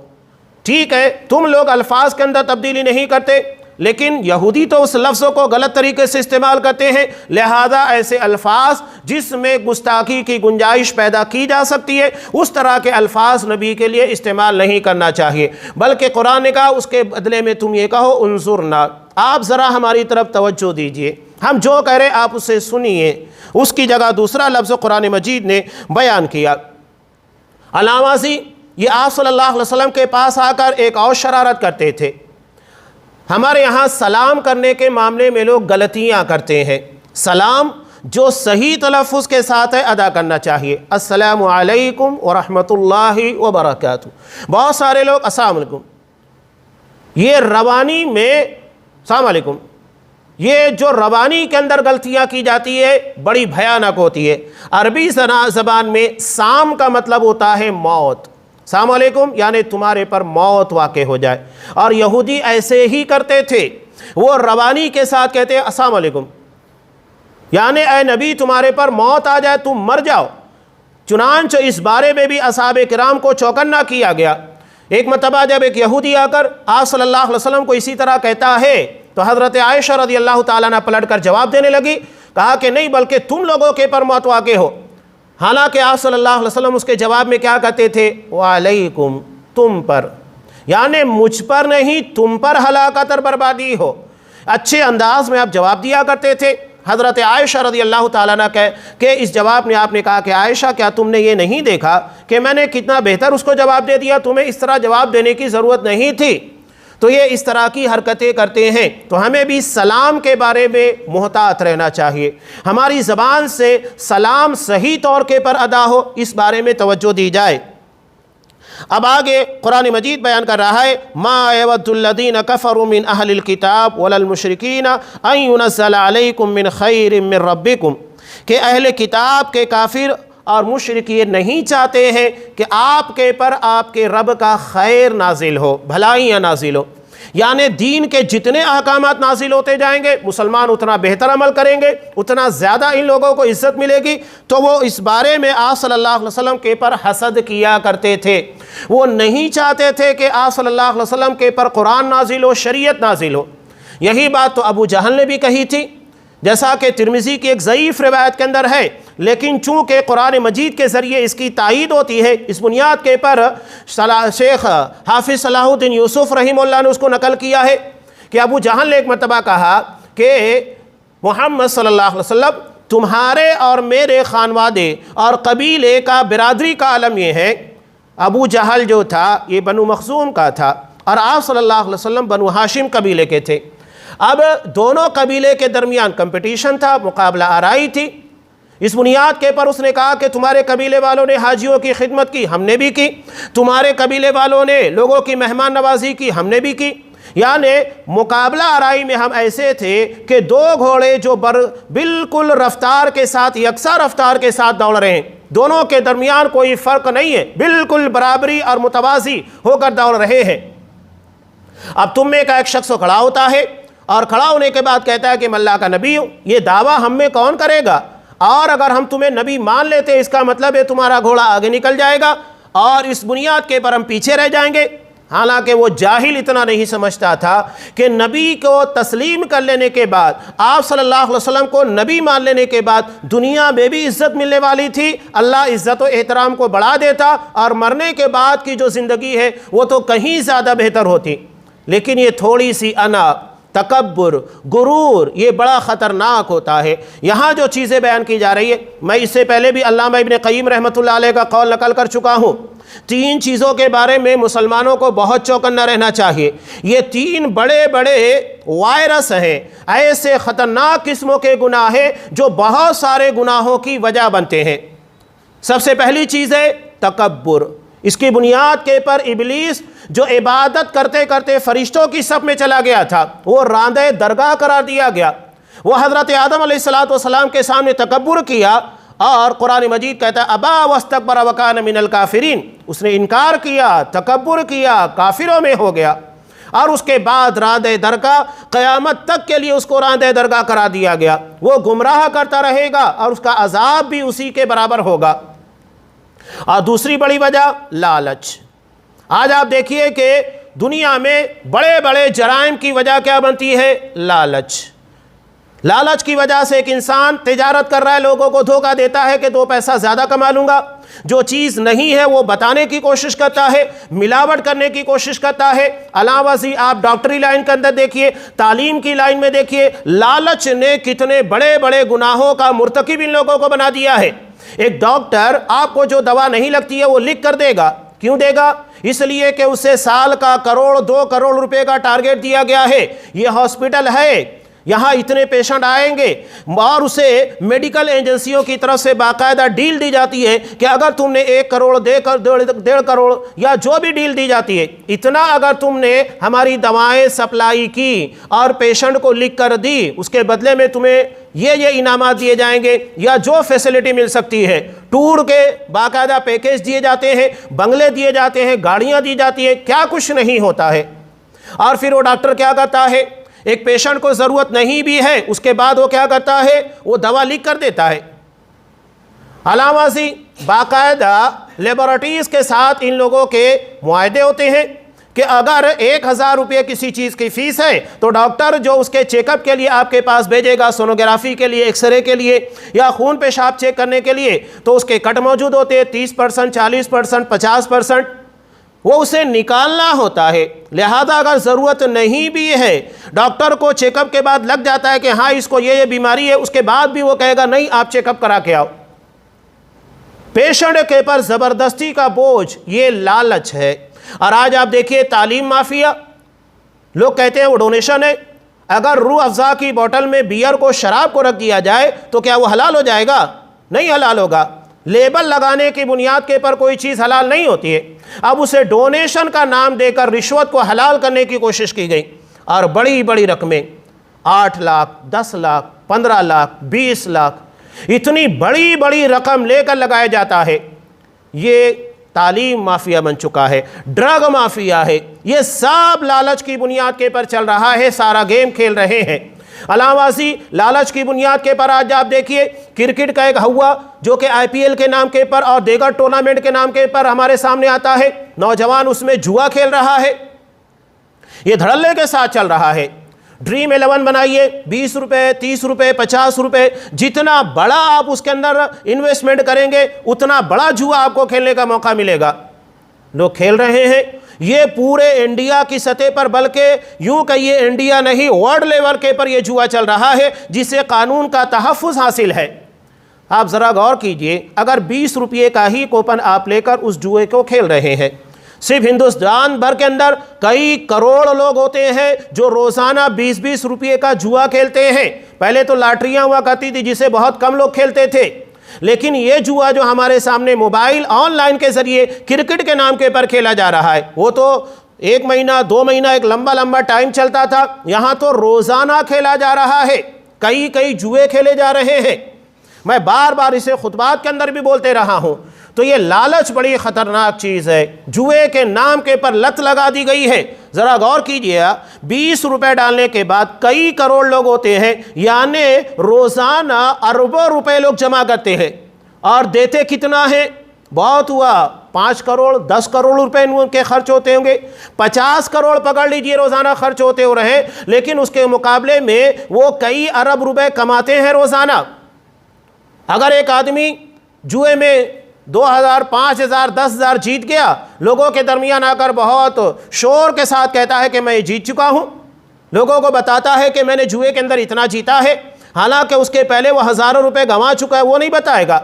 ٹھیک ہے، تم لوگ الفاظ کے اندر تبدیلی نہیں کرتے، لیکن یہودی تو اس لفظوں کو غلط طریقے سے استعمال کرتے ہیں، لہذا ایسے الفاظ جس میں گستاخی کی گنجائش پیدا کی جا سکتی ہے اس طرح کے الفاظ نبی کے لیے استعمال نہیں کرنا چاہیے، بلکہ قرآن نے کہا اس کے بدلے میں تم یہ کہو انظرنا، آپ ذرا ہماری طرف توجہ دیجئے، ہم جو کہہ رہے آپ اسے سنیے۔ اس کی جگہ دوسرا لفظ قرآن مجید نے بیان کیا۔ علامہ سی یہ آپ صلی اللہ علیہ وسلم کے پاس آ کر ایک اور شرارت کرتے تھے۔ ہمارے یہاں سلام کرنے کے معاملے میں لوگ غلطیاں کرتے ہیں۔ سلام جو صحیح تلفظ کے ساتھ ہے ادا کرنا چاہیے، السلام علیکم ورحمۃ اللہ وبرکاتہ۔ بہت سارے لوگ السلام علیکم، یہ روانی میں السلام علیکم، یہ جو روانی کے اندر غلطیاں کی جاتی ہے بڑی بھیانک ہوتی ہے۔ عربی زبان میں سام کا مطلب ہوتا ہے موت، السلام علیکم یعنی تمہارے پر موت واقع ہو جائے، اور یہودی ایسے ہی کرتے تھے، وہ روانی کے ساتھ کہتے ہیں السلام علیکم یعنی اے نبی تمہارے پر موت آ جائے، تم مر جاؤ۔ چنانچہ اس بارے میں بھی اصحاب کرام کو چوکنا کیا گیا۔ ایک مرتبہ جب ایک یہودی آ کر آپ صلی اللہ علیہ وسلم کو اسی طرح کہتا ہے تو حضرت عائشہ رضی اللہ تعالیٰ عنہ پلٹ کر جواب دینے لگی، کہا کہ نہیں بلکہ تم لوگوں کے پر موت واقع ہو۔ حالانکہ آپ صلی اللہ علیہ وسلم اس کے جواب میں کیا کہتے تھے؟ وعلیکم، تم پر، یعنی مجھ پر نہیں تم پر ہلاکت اور بربادی ہو۔ اچھے انداز میں آپ جواب دیا کرتے تھے۔ حضرت عائشہ رضی اللہ تعالیٰ عنہ کہ اس جواب میں آپ نے کہا کہ عائشہ کیا تم نے یہ نہیں دیکھا کہ میں نے کتنا بہتر اس کو جواب دے دیا، تمہیں اس طرح جواب دینے کی ضرورت نہیں تھی۔ تو یہ اس طرح کی حرکتیں کرتے ہیں، تو ہمیں بھی سلام کے بارے میں محتاط رہنا چاہیے، ہماری زبان سے سلام صحیح طور کے پر ادا ہو، اس بارے میں توجہ دی جائے۔ اب آگے قرآن مجید بیان کر رہا ہے ما یود الذین کفروا من اہل الکتاب ولا المشرکین ان ینزل علیکم من خیر من ربکم، کہ اہل کتاب کے کافر اور مشرک یہ نہیں چاہتے ہیں کہ آپ کے پر آپ کے رب کا خیر نازل ہو، بھلائیاں نازل ہو، یعنی دین کے جتنے احکامات نازل ہوتے جائیں گے مسلمان اتنا بہتر عمل کریں گے، اتنا زیادہ ان لوگوں کو عزت ملے گی۔ تو وہ اس بارے میں آپ صلی اللہ علیہ وسلم کے پر حسد کیا کرتے تھے، وہ نہیں چاہتے تھے کہ آپ صلی اللہ علیہ وسلم کے پر قرآن نازل ہو، شریعت نازل ہو۔ یہی بات تو ابو جہل نے بھی کہی تھی، جیسا کہ ترمذی کی ایک ضعیف روایت کے اندر ہے، لیکن چونکہ قرآن مجید کے ذریعے اس کی تائید ہوتی ہے، اس بنیاد کے پر شیخ حافظ صلاح الدین یوسف رحمہ اللہ نے اس کو نقل کیا ہے کہ ابو جہل نے ایک مرتبہ کہا کہ محمد صلی اللہ علیہ وسلم تمہارے اور میرے خانوادے اور قبیلے کا برادری کا علم یہ ہے۔ ابو جہل جو تھا یہ بنو مخزوم کا تھا اور آپ صلی اللہ علیہ وسلم بنو ہاشم قبیلے کے تھے۔ اب دونوں قبیلے کے درمیان کمپٹیشن تھا، مقابلہ آرائی تھی۔ اس بنیاد کے پر اس نے کہا کہ تمہارے قبیلے والوں نے حاجیوں کی خدمت کی، ہم نے بھی کی، تمہارے قبیلے والوں نے لوگوں کی مہمان نوازی کی، ہم نے بھی کی، یعنی مقابلہ آرائی میں ہم ایسے تھے کہ دو گھوڑے جو بالکل رفتار کے ساتھ یکساں رفتار کے ساتھ دوڑ رہے ہیں، دونوں کے درمیان کوئی فرق نہیں ہے، بالکل برابری اور متوازی ہو کر دوڑ رہے ہیں۔ اب تم میں کا ایک شخص کھڑا ہوتا ہے اور کھڑا ہونے کے بعد کہتا ہے کہ میں اللہ کا نبی ہوں، یہ دعویٰ ہم میں کون کرے گا؟ اور اگر ہم تمہیں نبی مان لیتے اس کا مطلب ہے تمہارا گھوڑا آگے نکل جائے گا اور اس بنیاد کے پر ہم پیچھے رہ جائیں گے۔ حالانکہ وہ جاہل اتنا نہیں سمجھتا تھا کہ نبی کو تسلیم کر لینے کے بعد، آپ صلی اللہ علیہ وسلم کو نبی مان لینے کے بعد دنیا میں بھی عزت ملنے والی تھی، اللہ عزت و احترام کو بڑھا دیتا اور مرنے کے بعد کی جو زندگی ہے وہ تو کہیں زیادہ بہتر ہوتی۔ لیکن یہ تھوڑی سی انا، تکبر، غرور، یہ بڑا خطرناک ہوتا ہے۔ یہاں جو چیزیں بیان کی جا رہی ہے، میں اس سے پہلے بھی علامہ ابن قیم رحمۃ اللہ علیہ کا قول نقل کر چکا ہوں، تین چیزوں کے بارے میں مسلمانوں کو بہت چوکنا رہنا چاہیے۔ یہ تین بڑے بڑے وائرس ہیں، ایسے خطرناک قسموں کے گناہ ہیں جو بہت سارے گناہوں کی وجہ بنتے ہیں۔ سب سے پہلی چیز ہے تکبر۔ اس کی بنیاد کے پر ابلیس جو عبادت کرتے کرتے فرشتوں کی صف میں چلا گیا تھا، وہ راندہ درگاہ قرار دیا گیا۔ وہ حضرت آدم علیہ السلام کے سامنے تکبر کیا اور قرآن مجید کہتا ہے ابا واستکبر وکان من الکافرین، اس نے انکار کیا، تکبر کیا، کافروں میں ہو گیا، اور اس کے بعد راندہ درگاہ قیامت تک کے لیے اس کو راندہ درگاہ قرار دیا گیا۔ وہ گمراہ کرتا رہے گا اور اس کا عذاب بھی اسی کے برابر ہوگا۔ اور دوسری بڑی وجہ لالچ۔ آج آپ دیکھیے کہ دنیا میں بڑے بڑے جرائم کی وجہ کیا بنتی ہے؟ لالچ۔ لالچ کی وجہ سے ایک انسان تجارت کر رہا ہے، لوگوں کو دھوکہ دیتا ہے کہ 2 پیسہ زیادہ کما لوں گا، جو چیز نہیں ہے وہ بتانے کی کوشش کرتا ہے، ملاوٹ کرنے کی کوشش کرتا ہے۔ علاوہ ازیں آپ ڈاکٹری لائن کے اندر دیکھیے، تعلیم کی لائن میں دیکھیے، لالچ نے کتنے بڑے بڑے گناہوں کا مرتکب ان لوگوں کو بنا دیا ہے۔ ایک ڈاکٹر آپ کو جو دوا نہیں لگتی ہے وہ لکھ کر دے گا، کیوں دے گا؟ اس لیے کہ اسے سال کا 1 کروڑ 2 کروڑ روپے کا ٹارگیٹ دیا گیا ہے، یہ ہاسپٹل ہے، یہاں اتنے پیشنٹ آئیں گے اور اسے میڈیکل ایجنسیوں کی طرف سے باقاعدہ ڈیل دی جاتی ہے کہ اگر تم نے 1 کروڑ 1.5 کروڑ یا جو بھی ڈیل دی جاتی ہے اتنا اگر تم نے ہماری دوائیں سپلائی کی اور پیشنٹ کو لکھ کر دی، اس کے بدلے میں تمہیں یہ انعامات دیے جائیں گے یا جو فیسلٹی مل سکتی ہے، ٹور کے باقاعدہ پیکیج دیے جاتے ہیں، بنگلے دیے جاتے ہیں، گاڑیاں دی جاتی ہیں، کیا کچھ نہیں ہوتا ہے۔ اور پھر وہ ڈاکٹر کیا کرتا ہے، ایک پیشنٹ کو ضرورت نہیں بھی ہے اس کے بعد وہ کیا کرتا ہے، وہ دوا لکھ کر دیتا ہے۔ علاوہ ازیں باقاعدہ لیبارٹریز کے ساتھ ان لوگوں کے معاہدے ہوتے ہیں کہ اگر 1000 روپے کسی چیز کی فیس ہے تو ڈاکٹر جو اس کے چیک اپ کے لیے آپ کے پاس بھیجے گا، سونوگرافی کے لیے، ایکس رے کے لیے یا خون پیشاب چیک کرنے کے لیے، تو اس کے کٹ موجود ہوتے ہیں 30%، 40%، 50%، وہ اسے نکالنا ہوتا ہے۔ لہذا اگر ضرورت نہیں بھی ہے، ڈاکٹر کو چیک اپ کے بعد لگ جاتا ہے کہ ہاں اس کو یہ بیماری ہے، اس کے بعد بھی وہ کہے گا نہیں آپ چیک اپ کرا کے آؤ۔ پیشنٹ کے پر زبردستی کا بوجھ، یہ لالچ ہے۔ اور آج آپ دیکھیے تعلیم مافیا، لوگ کہتے ہیں وہ ڈونیشن ہے، اگر روح افزا کی بوٹل میں بیئر کو، شراب کو رکھ دیا جائے تو کیا وہ حلال ہو جائے گا؟ نہیں حلال ہوگا۔ لیبل لگانے کی بنیاد کے پر کوئی چیز حلال نہیں ہوتی ہے۔ اب اسے ڈونیشن کا نام دے کر رشوت کو حلال کرنے کی کوشش کی گئی، اور بڑی بڑی رقمیں 8 لاکھ، 10 لاکھ، 15 لاکھ، 20 لاکھ، اتنی بڑی بڑی رقم لے کر لگایا جاتا ہے۔ یہ تعلیم مافیا بن چکا ہے، ڈرگ مافیا ہے، یہ سب لالچ کی بنیاد کے پر چل رہا ہے، سارا گیم کھیل رہے ہیں۔ علاوہ ازیں لالچ کی بنیاد کے پر آج آپ دیکھیے کرکٹ کا ایک ہوا جو کہ IPL کے نام کے پر اور دیگر ٹورنامنٹ کے نام کے پر ہمارے سامنے آتا ہے، نوجوان اس میں جوا کھیل رہا ہے، یہ دھڑلے کے ساتھ چل رہا ہے۔ ڈریم 11 بنائیے، 20 روپے، 30 روپے، 50 روپے، جتنا بڑا آپ اس کے اندر انویسٹمنٹ کریں گے اتنا بڑا جوا آپ کو کھیلنے کا موقع ملے گا۔ لوگ کھیل رہے ہیں، یہ پورے انڈیا کی سطح پر، بلکہ یوں کہیے انڈیا نہیں ورلڈ لیول کے پر یہ جوا چل رہا ہے جسے قانون کا تحفظ حاصل ہے۔ آپ ذرا غور کیجئے، اگر 20 روپے کا ہی کوپن آپ لے کر اس جوئے کو کھیل رہے ہیں، صرف ہندوستان بھر کے اندر کئی کروڑ لوگ ہوتے ہیں جو روزانہ 20-20 روپے کا جوا کھیلتے ہیں۔ پہلے تو لاٹریاں ہوا کرتی تھی جسے بہت کم لوگ کھیلتے تھے، لیکن یہ جوا جو ہمارے سامنے موبائل آن لائن کے ذریعے کرکٹ کے نام کے پر کھیلا جا رہا ہے، وہ تو 1 مہینہ 2 مہینہ ایک لمبا ٹائم چلتا تھا، یہاں تو روزانہ کھیلا جا رہا ہے، کئی جوئے کھیلے جا رہے ہیں۔ میں بار بار اسے خطبات کے اندر بھی بولتے رہا ہوں۔ تو یہ لالچ بڑی خطرناک چیز ہے، جوئے کے نام کے پر لت لگا دی گئی ہے۔ ذرا غور کیجئے، 20 روپے ڈالنے کے بعد کئی کروڑ لوگ ہوتے ہیں، یعنی روزانہ اربوں روپے لوگ جمع کرتے ہیں، اور دیتے کتنا ہے؟ بہت ہوا 5 کروڑ 10 کروڑ روپے ان کے خرچ ہوتے ہوں گے، 50 کروڑ پکڑ لیجئے روزانہ خرچ ہوتے ہو رہے، لیکن اس کے مقابلے میں وہ کئی ارب روپے کماتے ہیں روزانہ۔ اگر ایک آدمی جوئے میں 2000 5000 10,000 جیت گیا، لوگوں کے درمیان آ کر بہت شور کے ساتھ کہتا ہے کہ میں جیت چکا ہوں، لوگوں کو بتاتا ہے کہ میں نے جوئے کے اندر اتنا جیتا ہے، حالانکہ اس کے پہلے وہ ہزاروں روپے گنوا چکا ہے، وہ نہیں بتائے گا۔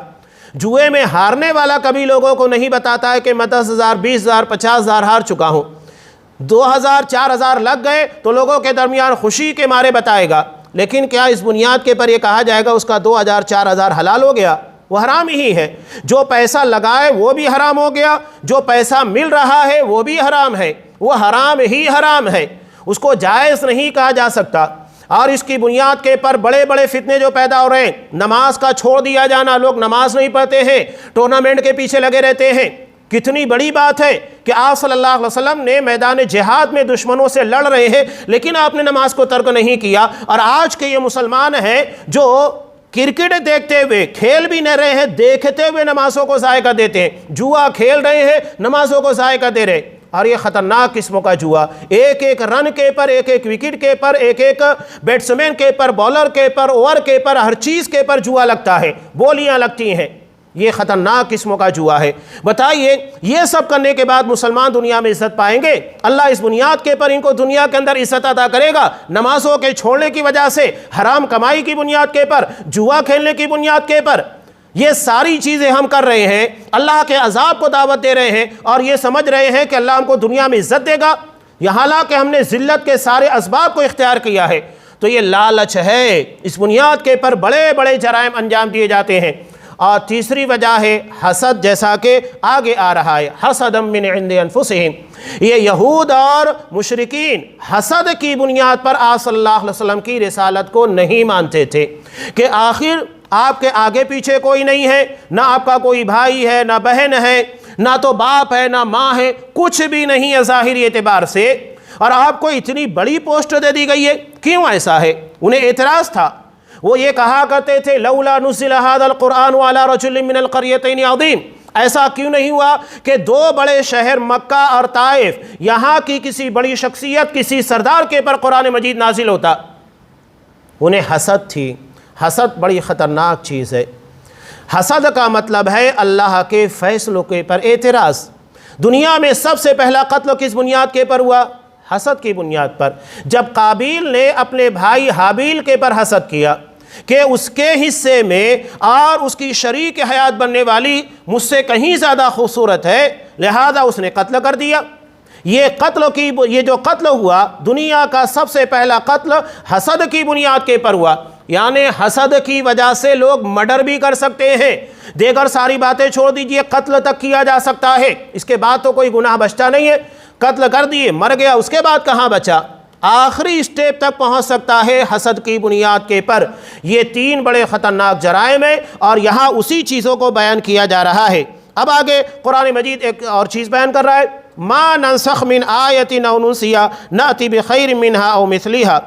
جوئے میں ہارنے والا کبھی لوگوں کو نہیں بتاتا ہے کہ میں 10,000 20,000 50,000 ہار چکا ہوں۔ 2,000 4,000 لگ گئے تو لوگوں کے درمیان خوشی کے مارے بتائے گا، لیکن کیا اس بنیاد کے پر یہ کہا جائے گا اس کا 2,000 4,000 حلال ہو گیا؟ وہ حرام ہی ہے۔ جو پیسہ لگائے وہ بھی حرام ہو گیا، جو پیسہ مل رہا ہے وہ بھی حرام ہے، وہ حرام ہی حرام ہے، اس کو جائز نہیں کہا جا سکتا۔ اور اس کی بنیاد کے پر بڑے بڑے فتنے جو پیدا ہو رہے ہیں، نماز کا چھوڑ دیا جانا، لوگ نماز نہیں پڑھتے ہیں، ٹورنامنٹ کے پیچھے لگے رہتے ہیں۔ کتنی بڑی بات ہے کہ آپ صلی اللہ علیہ وسلم نے میدان جہاد میں دشمنوں سے لڑ رہے ہیں، لیکن آپ نے نماز کو ترک نہیں کیا۔ اور آج کے یہ مسلمان ہیں جو کرکٹ دیکھتے ہوئے، کھیل بھی نہ رہے ہیں، دیکھتے ہوئے نمازوں کو ضائع کر دیتے ہیں، جوا کھیل رہے ہیں، نمازوں کو ضائع کر دے رہے۔ اور یہ خطرناک قسموں کا جوا، ایک ایک رن کے پر، ایک ایک وکٹ کے پر، ایک ایک بیٹسمین کے پر، بالر کے پر، اوور کے پر، ہر چیز کے پر جوا لگتا ہے، بولیاں لگتی ہیں۔ یہ خطرناک قسموں کا جوا ہے۔ بتائیے یہ سب کرنے کے بعد مسلمان دنیا میں عزت پائیں گے؟ اللہ اس بنیاد کے پر ان کو دنیا کے اندر عزت عطا کرے گا، نمازوں کے چھوڑنے کی وجہ سے، حرام کمائی کی بنیاد کے پر، جوا کھیلنے کی بنیاد کے پر۔ یہ ساری چیزیں ہم کر رہے ہیں، اللہ کے عذاب کو دعوت دے رہے ہیں، اور یہ سمجھ رہے ہیں کہ اللہ ہم کو دنیا میں عزت دے گا، حالانکہ ہم نے ذلت کے سارے اسباب کو اختیار کیا ہے۔ تو یہ لالچ ہے، اس بنیاد کے پر بڑے بڑے جرائم انجام دیے جاتے ہیں۔ اور تیسری وجہ ہے حسد، جیسا کہ آگے آ رہا ہے، حسدا من عند انفسہم، یہ یہود اور مشرکین حسد کی بنیاد پر آپ صلی اللہ علیہ وسلم کی رسالت کو نہیں مانتے تھے کہ آخر آپ کے آگے پیچھے کوئی نہیں ہے، نہ آپ کا کوئی بھائی ہے، نہ بہن ہے، نہ تو باپ ہے، نہ ماں ہے، کچھ بھی نہیں ہے ظاہری اعتبار سے، اور آپ کو اتنی بڑی پوسٹ دے دی گئی ہے، کیوں ایسا ہے؟ انہیں اعتراض تھا، وہ یہ کہا کرتے تھے لولا نزل هذا القرآن على رجل من القريتين عظیم، ایسا کیوں نہیں ہوا کہ دو بڑے شہر مکہ اور طائف، یہاں کی کسی بڑی شخصیت، کسی سردار کے پر قرآن مجید نازل ہوتا؟ انہیں حسد تھی۔ حسد بڑی خطرناک چیز ہے۔ حسد کا مطلب ہے اللہ کے فیصلوں کے پر اعتراض۔ دنیا میں سب سے پہلا قتل کس بنیاد کے پر ہوا؟ حسد کی بنیاد پر۔ جب قابیل نے اپنے بھائی حابیل کے پر حسد کیا کہ اس کے حصے میں اور اس کی شریک حیات بننے والی مجھ سے کہیں زیادہ خوبصورت ہے، لہذا اس نے قتل کر دیا۔ یہ جو قتل ہوا، دنیا کا سب سے پہلا قتل حسد کی بنیاد کے پر ہوا۔ یعنی حسد کی وجہ سے لوگ مرڈر بھی کر سکتے ہیں، دیگر ساری باتیں چھوڑ دیجئے، قتل تک کیا جا سکتا ہے، اس کے بعد تو کوئی گناہ بچتا نہیں ہے۔ قتل کر دیے، مر گیا، اس کے بعد کہاں بچا؟ آخری اسٹیپ تک پہنچ سکتا ہے حسد کی بنیاد کے پر۔ یہ تین بڑے خطرناک جرائم ہیں، اور یہاں اسی چیزوں کو بیان کیا جا رہا ہے۔ اب آگے قرآن مجید ایک اور چیز بیان کر رہا ہے، ما ننسخ من آیت او ننسیہا نأتی بخیر منہا او مثلیہا،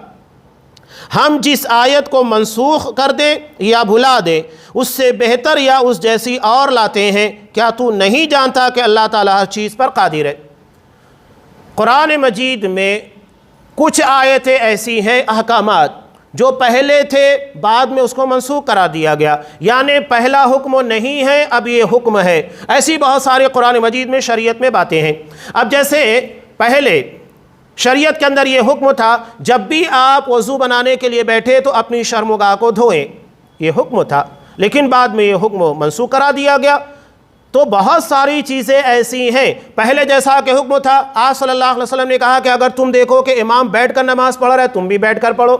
ہم جس آیت کو منسوخ کر دیں یا بھلا دیں، اس سے بہتر یا اس جیسی اور لاتے ہیں، کیا تو نہیں جانتا کہ اللہ تعالیٰ ہر چیز پر قادر ہے؟ قرآن مجید میں کچھ آیتیں ایسی ہیں، احکامات جو پہلے تھے بعد میں اس کو منسوخ کرا دیا گیا، یعنی پہلا حکم نہیں ہے اب یہ حکم ہے۔ ایسی بہت سارے قرآن مجید میں شریعت میں باتیں ہیں۔ اب جیسے پہلے شریعت کے اندر یہ حکم تھا جب بھی آپ وضو بنانے کے لیے بیٹھے تو اپنی شرمگاہ کو دھوئیں، یہ حکم تھا، لیکن بعد میں یہ حکم منسوخ کرا دیا گیا۔ تو بہت ساری چیزیں ایسی ہیں، پہلے جیسا کہ حکم تھا، آپ صلی اللہ علیہ وسلم نے کہا کہ اگر تم دیکھو کہ امام بیٹھ کر نماز پڑھ رہا ہے تم بھی بیٹھ کر پڑھو،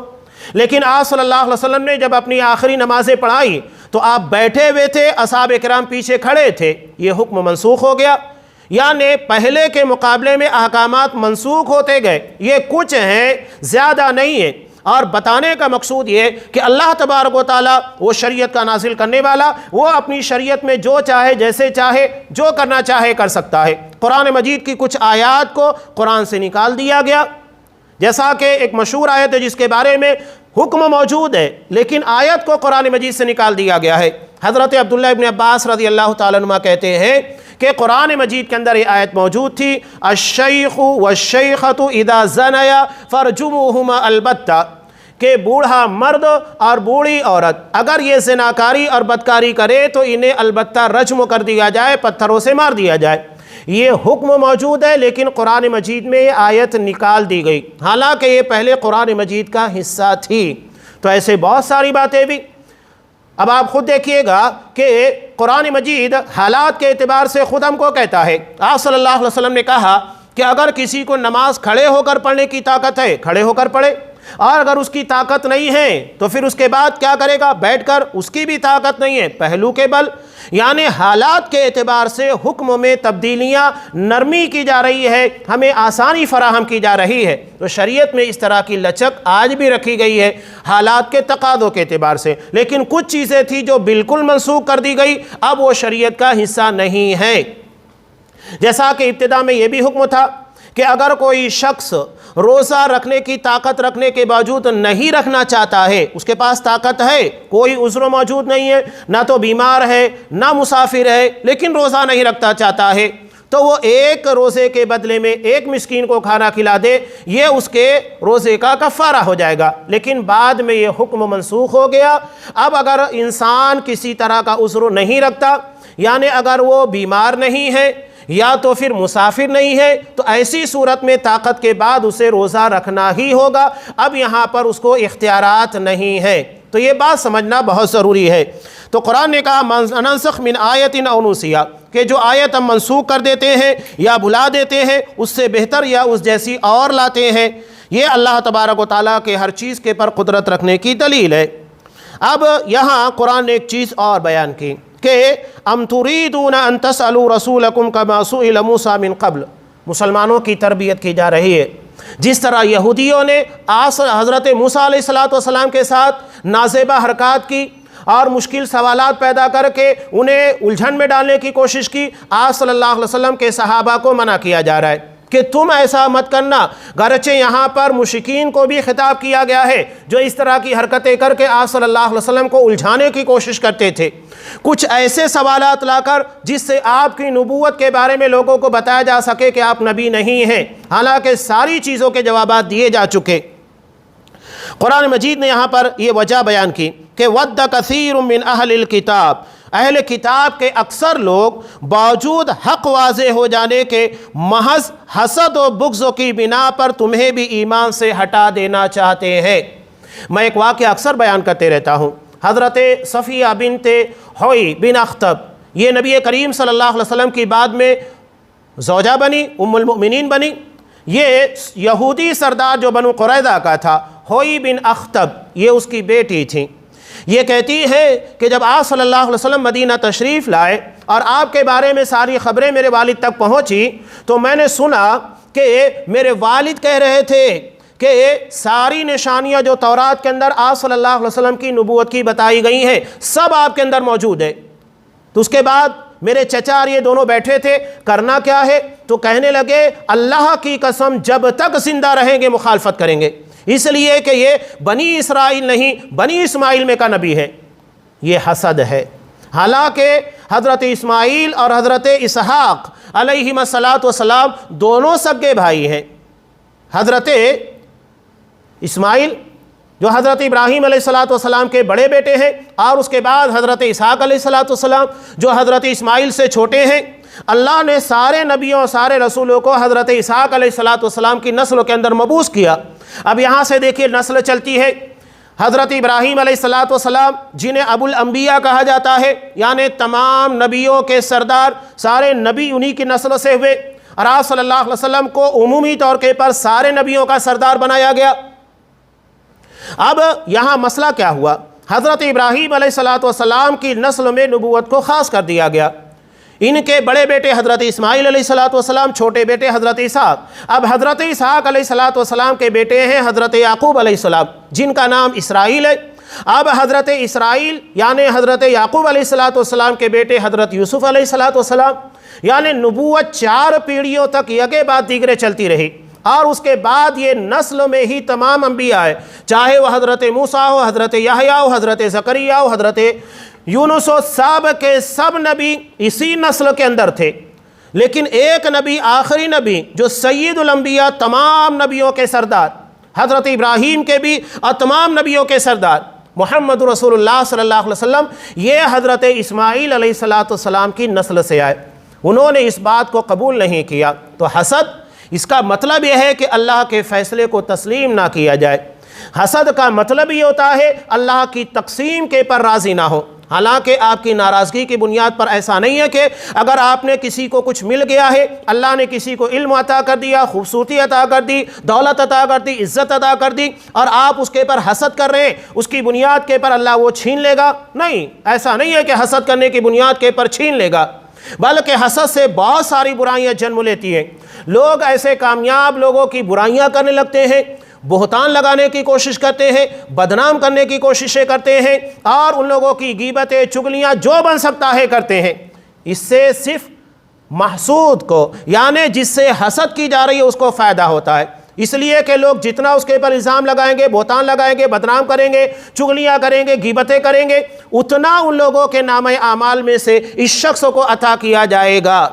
لیکن آپ صلی اللہ علیہ وسلم نے جب اپنی آخری نمازیں پڑھائی تو آپ بیٹھے ہوئے تھے، اصحاب کرام پیچھے کھڑے تھے، یہ حکم منسوخ ہو گیا۔ یعنی پہلے کے مقابلے میں احکامات منسوخ ہوتے گئے، یہ کچھ ہیں، زیادہ نہیں ہے۔ اور بتانے کا مقصود یہ کہ اللہ تبارک و تعالیٰ وہ شریعت کا نازل کرنے والا، وہ اپنی شریعت میں جو چاہے جیسے چاہے جو کرنا چاہے کر سکتا ہے۔ قرآن مجید کی کچھ آیات کو قرآن سے نکال دیا گیا، جیسا کہ ایک مشہور آیت ہے جس کے بارے میں حکم موجود ہے لیکن آیت کو قرآن مجید سے نکال دیا گیا ہے۔ حضرت عبداللہ ابن عباس رضی اللہ تعالیٰ عنہ کہتے ہیں کہ قرآن مجید کے اندر یہ آیت موجود تھی، الشیخ والشیخۃ اذا زنیا فرجموہما البتہ، کہ بوڑھا مرد اور بوڑھی عورت اگر یہ زناکاری اور بدکاری کرے تو انہیں البتہ رجم کر دیا جائے، پتھروں سے مار دیا جائے۔ یہ حکم موجود ہے لیکن قرآن مجید میں یہ آیت نکال دی گئی، حالانکہ یہ پہلے قرآن مجید کا حصہ تھی۔ تو ایسے بہت ساری باتیں بھی، اب آپ خود دیکھیے گا کہ قرآن مجید حالات کے اعتبار سے خود ہم کو کہتا ہے۔ آپ صلی اللہ علیہ وسلم نے کہا کہ اگر کسی کو نماز کھڑے ہو کر پڑھنے کی طاقت ہے کھڑے ہو کر پڑھے، اور اگر اس کی طاقت نہیں ہے تو پھر اس کے بعد کیا کرے گا؟ بیٹھ کر۔ اس کی بھی طاقت نہیں ہے، پہلو کے بل۔ یعنی حالات کے اعتبار سے حکم میں تبدیلیاں، نرمی کی جا رہی ہے، ہمیں آسانی فراہم کی جا رہی ہے۔ تو شریعت میں اس طرح کی لچک آج بھی رکھی گئی ہے حالات کے تقاضوں کے اعتبار سے، لیکن کچھ چیزیں تھیں جو بالکل منسوخ کر دی گئی، اب وہ شریعت کا حصہ نہیں ہے۔ جیسا کہ ابتدا میں یہ بھی حکم تھا کہ اگر کوئی شخص روزہ رکھنے کی طاقت رکھنے کے باوجود نہیں رکھنا چاہتا ہے، اس کے پاس طاقت ہے، کوئی عذر موجود نہیں ہے، نہ تو بیمار ہے نہ مسافر ہے، لیکن روزہ نہیں رکھنا چاہتا ہے، تو وہ ایک روزے کے بدلے میں ایک مسکین کو کھانا کھلا دے، یہ اس کے روزے کا کفارہ ہو جائے گا۔ لیکن بعد میں یہ حکم منسوخ ہو گیا۔ اب اگر انسان کسی طرح کا عذر نہیں رکھتا، یعنی اگر وہ بیمار نہیں ہے یا تو پھر مسافر نہیں ہے، تو ایسی صورت میں طاقت کے بعد اسے روزہ رکھنا ہی ہوگا، اب یہاں پر اس کو اختیارات نہیں ہے۔ تو یہ بات سمجھنا بہت ضروری ہے۔ تو قرآن نے کہا ننسخ من آیت او ننسیہا، کہ جو آیت ہم منسوخ کر دیتے ہیں یا بھلا دیتے ہیں، اس سے بہتر یا اس جیسی اور لاتے ہیں۔ یہ اللہ تبارک و تعالیٰ کے ہر چیز کے پر قدرت رکھنے کی دلیل ہے۔ اب یہاں قرآن نے ایک چیز اور بیان کی کہ ام تريدون ان تسألوا رسولکم کما سئل موسیٰ من قبل، مسلمانوں کی تربیت کی جا رہی ہے۔ جس طرح یہودیوں نے حضرت موسیٰ علیہ السلام کے ساتھ نازیبہ حرکات کی اور مشکل سوالات پیدا کر کے انہیں الجھن میں ڈالنے کی کوشش کی، آپ صلی اللہ علیہ وسلم کے صحابہ کو منع کیا جا رہا ہے کہ تم ایسا مت کرنا، گرچہ یہاں پر مشرکین کو بھی خطاب کیا گیا ہے جو اس طرح کی حرکتیں کر کے آپ صلی اللہ علیہ وسلم کو الجھانے کی کوشش کرتے تھے، کچھ ایسے سوالات لا کر جس سے آپ کی نبوت کے بارے میں لوگوں کو بتایا جا سکے کہ آپ نبی نہیں ہیں، حالانکہ ساری چیزوں کے جوابات دیے جا چکے۔ قرآن مجید نے یہاں پر یہ وجہ بیان کی کہ وَدَّ كَثِيرٌ مِّنْ أَهْلِ الْكِتَابِ، اہل کتاب کے اکثر لوگ باوجود حق واضح ہو جانے کے محض حسد و بغض کی بنا پر تمہیں بھی ایمان سے ہٹا دینا چاہتے ہیں۔ میں ایک واقعہ اکثر بیان کرتے رہتا ہوں، حضرت صفیہ بنت حوئی بن اخطب، یہ نبی کریم صلی اللہ علیہ وسلم کی بعد میں زوجہ بنی، ام المؤمنین بنی۔ یہ یہودی سردار جو بنو قریظہ کا تھا، حوئی بن اخطب، یہ اس کی بیٹی تھی۔ یہ کہتی ہے کہ جب آپ صلی اللہ علیہ وسلم مدینہ تشریف لائے اور آپ کے بارے میں ساری خبریں میرے والد تک پہنچی تو میں نے سنا کہ میرے والد کہہ رہے تھے کہ ساری نشانیاں جو تورات کے اندر آپ صلی اللہ علیہ وسلم کی نبوت کی بتائی گئی ہیں سب آپ کے اندر موجود ہے۔ تو اس کے بعد میرے چچا اور یہ دونوں بیٹھے تھے، کرنا کیا ہے؟ تو کہنے لگے اللہ کی قسم جب تک زندہ رہیں گے مخالفت کریں گے، اس لیے کہ یہ بنی اسرائیل نہیں بنی اسماعیل میں کا نبی ہے۔ یہ حسد ہے، حالانکہ حضرت اسماعیل اور حضرت اسحاق علیہم السلام دونوں سگے بھائی ہیں۔ حضرت اسماعیل جو حضرت ابراہیم علیہ السلام کے بڑے بیٹے ہیں، اور اس کے بعد حضرت اسحاق علیہ السلام جو حضرت اسماعیل سے چھوٹے ہیں۔ اللہ نے سارے نبیوں سارے رسولوں کو حضرت اسحاق علیہ السلام کی نسلوں کے اندر مبعوث کیا۔ اب یہاں سے دیکھیے نسل چلتی ہے، حضرت ابراہیم علیہ السلام جنہیں ابو الانبیاء کہا جاتا ہے، یعنی تمام نبیوں کے سردار، سارے نبی انہی کی نسل سے ہوئے، اور آپ صلی اللہ علیہ وسلم کو عمومی طور کے پر سارے نبیوں کا سردار بنایا گیا۔ اب یہاں مسئلہ کیا ہوا؟ حضرت ابراہیم علیہ السلام کی نسل میں نبوت کو خاص کر دیا گیا۔ ان کے بڑے بیٹے حضرت اسماعیل علیہ السلام، چھوٹے بیٹے حضرت اسحاق۔ اب حضرت اسحاق علیہ السلام کے بیٹے ہیں حضرت یعقوب علیہ السلام، جن کا نام اسرائیل ہے۔ اب حضرت اسرائیل یعنی حضرت یعقوب علیہ السلام کے بیٹے حضرت یوسف علیہ السلام، یعنی نبوت 4 پیڑھیوں تک یکے بعد دیگرے چلتی رہی، اور اس کے بعد یہ نسل میں ہی تمام انبیاء ہے، چاہے وہ حضرت موسیٰ ہو، حضرت یحییٰ ہو، حضرت زکریا ہو، حضرت یونس و سب کے سب نبی اسی نسل کے اندر تھے۔ لیکن ایک نبی، آخری نبی جو سید الانبیاء، تمام نبیوں کے سردار، حضرت ابراہیم کے بھی اور تمام نبیوں کے سردار محمد رسول اللہ صلی اللہ علیہ وسلم، یہ حضرت اسماعیل علیہ السلام کی نسل سے آئے۔ انہوں نے اس بات کو قبول نہیں کیا، تو حسد اس کا مطلب یہ ہے کہ اللہ کے فیصلے کو تسلیم نہ کیا جائے۔ حسد کا مطلب یہ ہوتا ہے اللہ کی تقسیم کے پر راضی نہ ہو۔ حالانکہ آپ کی ناراضگی کی بنیاد پر ایسا نہیں ہے کہ اگر آپ نے کسی کو کچھ مل گیا ہے، اللہ نے کسی کو علم عطا کر دیا، خوبصورتی عطا کر دی، دولت عطا کر دی، عزت عطا کر دی، اور آپ اس کے پر حسد کر رہے ہیں، اس کی بنیاد کے پر اللہ وہ چھین لے گا؟ نہیں، ایسا نہیں ہے کہ حسد کرنے کی بنیاد کے پر چھین لے گا، بلکہ حسد سے بہت ساری برائیاں جنم لیتی ہیں۔ لوگ ایسے کامیاب لوگوں کی برائیاں کرنے لگتے ہیں، بہتان لگانے کی کوشش کرتے ہیں، بدنام کرنے کی کوششیں کرتے ہیں، اور ان لوگوں کی غیبتیں، چغلیاں جو بن سکتا ہے کرتے ہیں۔ اس سے صرف محسود کو، یعنی جس سے حسد کی جا رہی ہے، اس کو فائدہ ہوتا ہے، اس لیے کہ لوگ جتنا اس کے پر الزام لگائیں گے، بہتان لگائیں گے، بدنام کریں گے، چغلیاں کریں گے، غیبتیں کریں گے، اتنا ان لوگوں کے نامہ اعمال میں سے اس شخص کو عطا کیا جائے گا،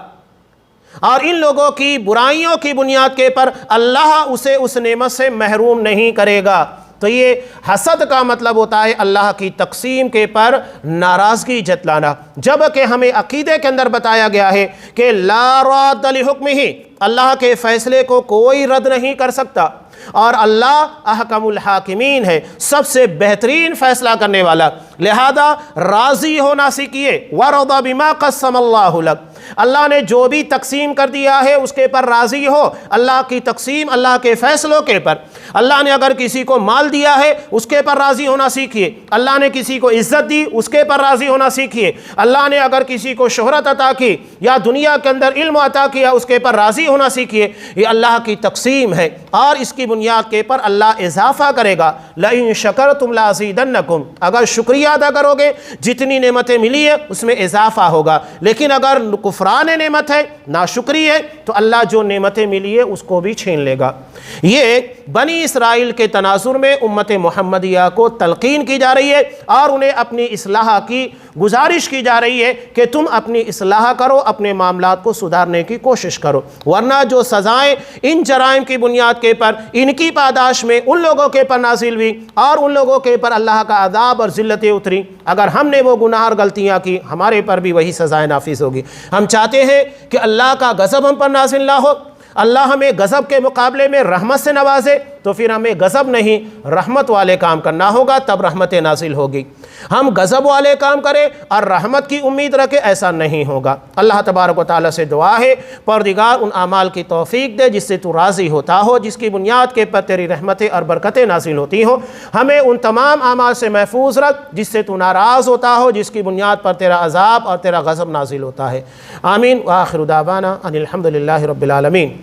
اور ان لوگوں کی برائیوں کی بنیاد کے پر اللہ اسے اس نعمت سے محروم نہیں کرے گا۔ تو یہ حسد کا مطلب ہوتا ہے اللہ کی تقسیم کے پر ناراضگی جتلانا، جبکہ ہمیں عقیدے کے اندر بتایا گیا ہے کہ لا راد لحکمہ، اللہ کے فیصلے کو کوئی رد نہیں کر سکتا، اور اللہ احکم الحاکمین ہے، سب سے بہترین فیصلہ کرنے والا، لہذا راضی ہونا سیکھیے۔ وَرَضَ بِمَا قَسَّمَ اللَّهُ لَكَ، اللہ نے جو بھی تقسیم کر دیا ہے اس کے پر راضی ہو، اللہ کی تقسیم، اللہ کے فیصلوں کے پر۔ اللہ نے اگر کسی کو مال دیا ہے اس کے پر راضی ہونا سیکھیے، اللہ نے کسی کو عزت دی اس کے پر راضی ہونا سیکھیے، اللہ نے اگر کسی کو شہرت عطا کی یا دنیا کے اندر علم عطا کیا اس کے پر راضی ہونا سیکھیے۔ یہ اللہ کی تقسیم ہے اور اس کی بنیاد کے پر اللہ اضافہ کرے گا۔ لَإِن شَكَرْتُمْ لَأَزِيدَنَّكُمْ، اگر شکریہ ادا کرو گے جتنی نعمتیں ملی ہے اس میں اضافہ ہوگا، لیکن اگر کفران نعمت ہے، ناشکری ہے، تو اللہ جو نعمتیں ملی ہے اس کو بھی چھین لے گا۔ یہ بنی اسرائیل کے تناظر میں امت محمدیہ کو تلقین کی جا رہی ہے اور انہیں اپنی اصلاح کی گزارش کی جا رہی ہے کہ تم اپنی اصلاح کرو، اپنے معاملات کو سدھارنے کی کوشش کرو، ورنہ جو سزائیں ان جرائم کی بنیاد کے پر ان کی پاداش میں ان لوگوں کے پر نازل ہوئی اور ان لوگوں کے پر اللہ کا عذاب اور ذلتیں اتری، اگر ہم نے وہ گناہ اور غلطیاں کی ہمارے پر بھی وہی سزائیں نافذ ہوگی۔ ہم چاہتے ہیں کہ اللہ کا غضب ہم پر نازل نہ ہو، اللہ ہمیں غضب کے مقابلے میں رحمت سے نوازے، تو پھر ہمیں غضب نہیں رحمت والے کام کرنا ہوگا، تب رحمت نازل ہوگی۔ ہم غضب والے کام کریں اور رحمت کی امید رکھیں، ایسا نہیں ہوگا۔ اللہ تبارک و تعالیٰ سے دعا ہے پروردگار ان اعمال کی توفیق دے جس سے تو راضی ہوتا ہو، جس کی بنیاد کے پر تیری رحمتیں اور برکتیں نازل ہوتی ہوں۔ ہمیں ان تمام اعمال سے محفوظ رکھ جس سے تو ناراض ہوتا ہو، جس کی بنیاد پر تیرا عذاب اور تیرا غضب نازل ہوتا ہے۔ آمین۔ وآخر دعوانا ان الحمد للہ رب العالمین۔